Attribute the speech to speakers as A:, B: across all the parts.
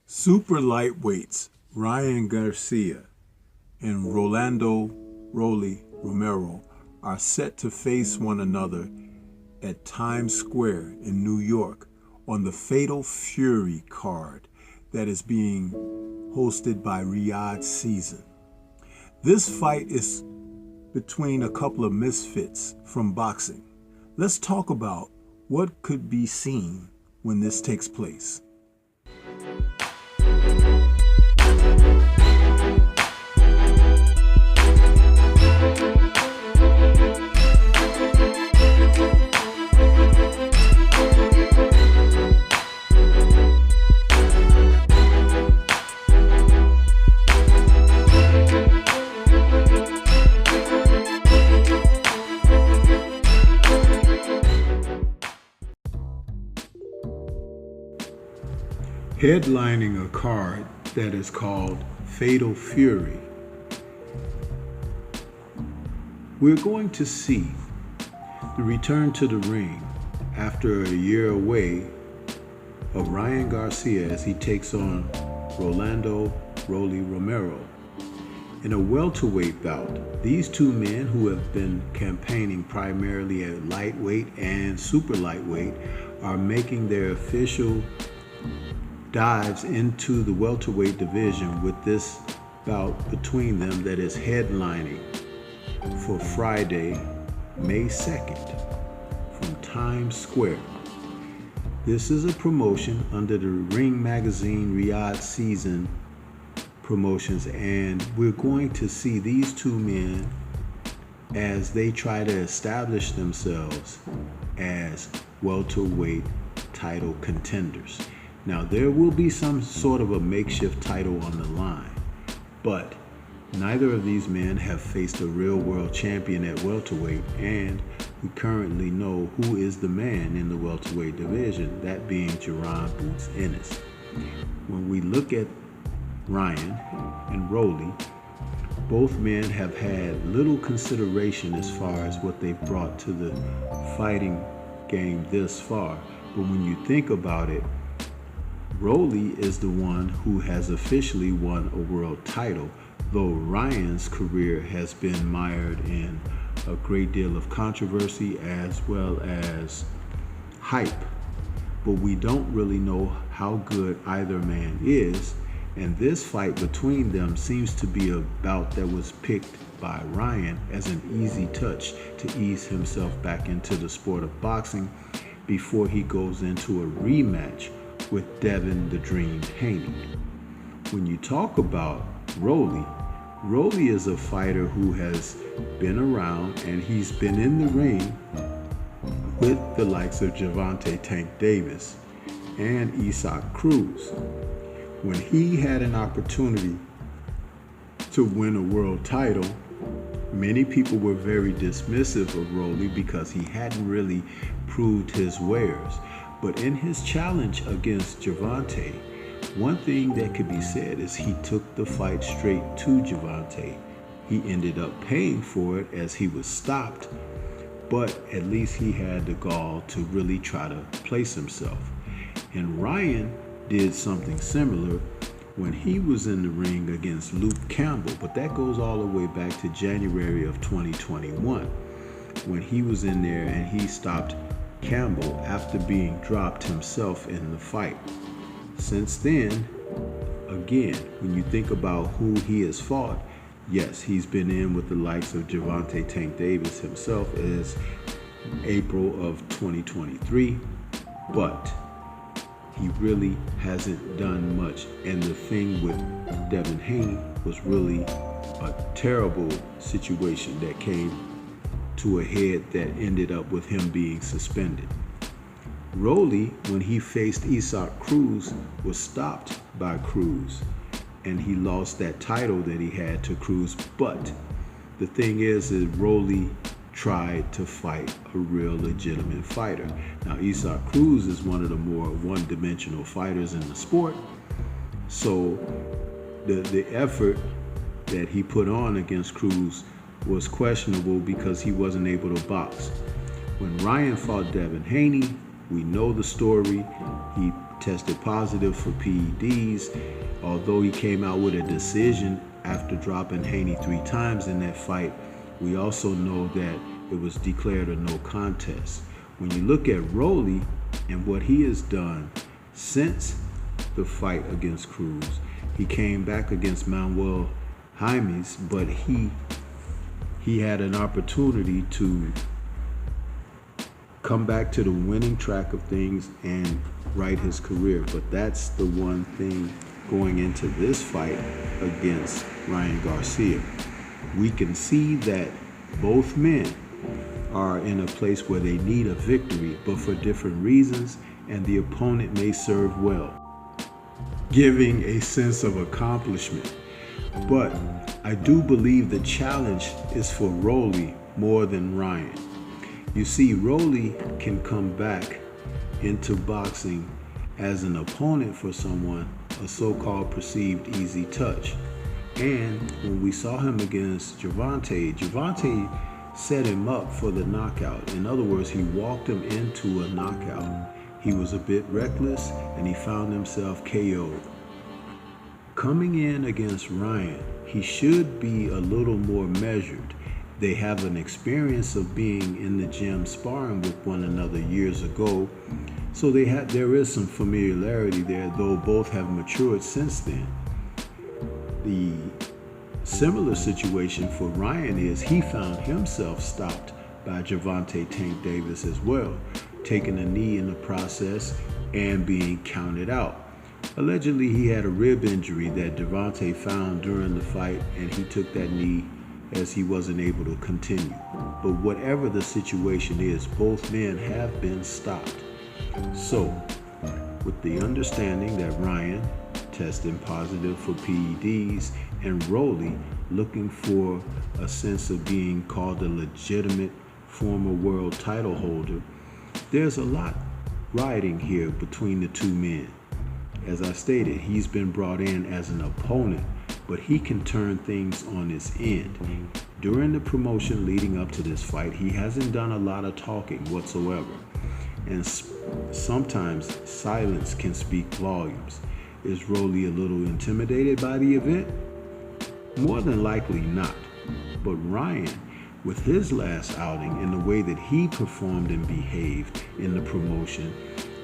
A: Super lightweights Ryan Garcia and Rolando Romero are set to face one another at Times Square in New York on the Fatal Fury card that is being hosted by Dazn. This fight is between a couple of misfits from boxing. Let's talk about what could be seen when this takes place. Headlining a card that is called Fatal Fury, we're going to see the return to the ring after a year away of Ryan Garcia as he takes on Rolando Romero in a welterweight bout. These two men, who have been campaigning primarily at lightweight and super lightweight, are making their official dives into the welterweight division with this bout between them that is headlining for Friday, May 2nd from Times Square. This is a promotion under the Ring Magazine Dazn promotions, and we're going to see these two men as they try to establish themselves as welterweight title contenders. Now, there will be some sort of a makeshift title on the line, but neither of these men have faced a real world champion at welterweight, and we currently know who is the man in the welterweight division, that being Jerron Boots Ennis. When we look at Ryan and Rolly, both men have had little consideration as far as what they've brought to the fighting game this far. But when you think about it, Rolly is the one who has officially won a world title, though Ryan's career has been mired in a great deal of controversy as well as hype. But we don't really know how good either man is, and this fight between them seems to be a bout that was picked by Ryan as an easy touch to ease himself back into the sport of boxing before he goes into a rematch with Dazn the Dream Haney. When you talk about Rolly is a fighter who has been around, and he's been in the ring with the likes of Gervonta Tank Davis and Isaac Cruz. When he had an opportunity to win a world title, many people were very dismissive of Rolly because he hadn't really proved his wares. But in his challenge against Gervonta, one thing that could be said is he took the fight straight to Gervonta. He ended up paying for it as he was stopped, but at least he had the gall to really try to place himself. And Ryan did something similar when he was in the ring against Luke Campbell, but that goes all the way back to January of 2021 when he was in there and he stopped Campbell after being dropped himself in the fight. Since then, again, when you think about who he has fought, yes, he's been in with the likes of Gervonta Tank Davis himself as April of 2023, but he really hasn't done much. And the thing with Dazn Haney was really a terrible situation that came to a head that ended up with him being suspended. Rolly, when he faced Isaac Cruz, was stopped by Cruz, and he lost that title that he had to Cruz. But the thing is Rolly tried to fight a real legitimate fighter. Now, Isaac Cruz is one of the more one-dimensional fighters in the sport, so the effort that he put on against Cruz was questionable because he wasn't able to box. When Ryan fought Dazn Haney, we know the story. He tested positive for PEDs. Although he came out with a decision after dropping Haney 3 times in that fight, we also know that it was declared a no contest. When you look at Rolly and what he has done since the fight against Cruz, he came back against Manuel Jaimes, but he had an opportunity to come back to the winning track of things and right his career. But that's the one thing going into this fight against Ryan Garcia. We can see that both men are in a place where they need a victory, but for different reasons, and the opponent may serve well, giving a sense of accomplishment. But I do believe the challenge is for Rolly more than Ryan. You see, Rolly can come back into boxing as an opponent for someone, a so-called perceived easy touch. And when we saw him against Gervonta set him up for the knockout. In other words, he walked him into a knockout. He was a bit reckless and he found himself KO'd. Coming in against Ryan, he should be a little more measured. They have an experience of being in the gym sparring with one another years ago, so there is some familiarity there, though both have matured since then. The similar situation for Ryan is he found himself stopped by Gervonta Tank Davis as well, taking a knee in the process and being counted out. Allegedly, he had a rib injury that Gervonta found during the fight, and he took that knee as he wasn't able to continue. But whatever the situation is, both men have been stopped. So, with the understanding that Ryan testing positive for PEDs and Rolly looking for a sense of being called a legitimate former world title holder, there's a lot riding here between the two men. As I stated, he's been brought in as an opponent, but he can turn things on his end. During the promotion leading up to this fight, he hasn't done a lot of talking whatsoever. And sometimes silence can speak volumes. Is Rolly a little intimidated by the event? More than likely not. But Ryan, with his last outing and the way that he performed and behaved in the promotion,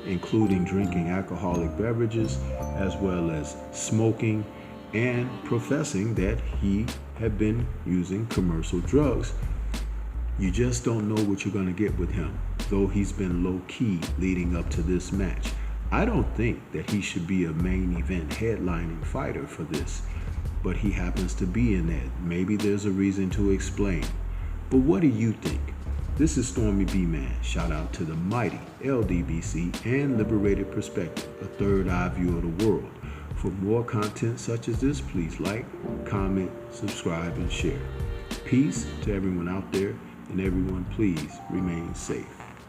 A: including drinking alcoholic beverages as well as smoking and professing that he had been using commercial drugs, you just don't know what you're going to get with him, though he's been low-key leading up to this match. I don't think that he should be a main event headlining fighter for this, but he happens to be in that. Maybe there's a reason to explain. But what do you think? This is Stormy B-Man. Shout out to the mighty LDBC and Liberated Perspective, a third eye view of the world. For more content such as this, please like, comment, subscribe, and share. Peace to everyone out there, and everyone please remain safe.